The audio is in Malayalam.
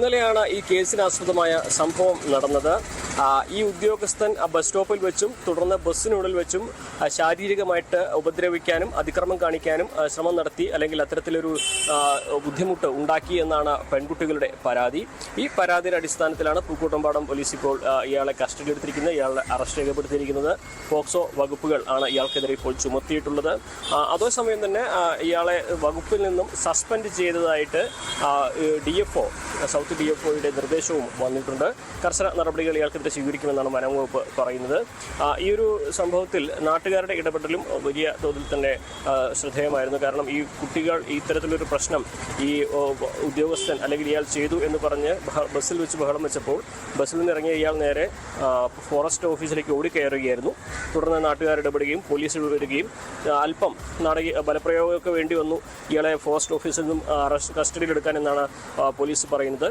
ഇന്നലെയാണ് ഈ കേസിനാസ്പദമായ സംഭവം നടന്നത്. ഈ ഉദ്യോഗസ്ഥൻ ബസ് സ്റ്റോപ്പിൽ വെച്ചും തുടർന്ന് ബസ്സിനുള്ളിൽ വെച്ചും ശാരീരികമായിട്ട് ഉപദ്രവിക്കാനും അതിക്രമം കാണിക്കാനും ശ്രമം നടത്തി, അല്ലെങ്കിൽ അത്തരത്തിലൊരു ബുദ്ധിമുട്ട് ഉണ്ടാക്കി എന്നാണ് പെൺകുട്ടികളുടെ പരാതി. ഈ പരാതിയുടെ അടിസ്ഥാനത്തിലാണ് പൂക്കോട്ടുംപാടം പോലീസ് ഇപ്പോൾ ഇയാളെ കസ്റ്റഡി എടുത്തിരിക്കുന്നത്. ഇയാളെ അറസ്റ്റ് രേഖപ്പെടുത്തിയിരിക്കുന്നത്. പോക്സോ വകുപ്പുകൾ ആണ് ഇയാൾക്കെതിരെ ഇപ്പോൾ ചുമത്തിയിട്ടുള്ളത്. അതേസമയം തന്നെ ഇയാളെ വകുപ്പിൽ നിന്നും സസ്പെൻഡ് ചെയ്തതായിട്ട് DFO സൗത്ത് DFOയുടെ നിർദ്ദേശവും വന്നിട്ടുണ്ട്. കർശന നടപടികൾ ഇയാൾക്കെതിരെ സ്വീകരിക്കുമെന്നാണ് വനം വകുപ്പ് പറയുന്നത്. ഈ ഒരു സംഭവത്തിൽ നാട്ടുകാരുടെ ഇടപെടലും വലിയ തോതിൽ തന്നെ ശ്രദ്ധേയമായിരുന്നു. കാരണം ഈ കുട്ടികൾ ഇത്തരത്തിലൊരു പ്രശ്നം ഈ ഉദ്യോഗസ്ഥൻ അല്ലെങ്കിൽ ഇയാൾ ചെയ്തു എന്ന് പറഞ്ഞ് ബസ്സിൽ വെച്ച് ബഹളം വെച്ചപ്പോൾ ബസ്സിൽ നിന്ന് ഇറങ്ങിയ ഇയാൾ നേരെ ഫോറസ്റ്റ് ഓഫീസിലേക്ക് ഓടിക്കയറുകയായിരുന്നു. തുടർന്ന് നാട്ടുകാർ ഇടപെടുകയും പോലീസ് വരികയും അല്പം ബലപ്രയോഗമൊക്കെ വേണ്ടി വന്നു ഇയാളെ ഫോറസ്റ്റ് ഓഫീസിൽ നിന്നും കസ്റ്റഡിയിലെടുക്കാൻ എന്നാണ് പോലീസ് പറയുന്നത്.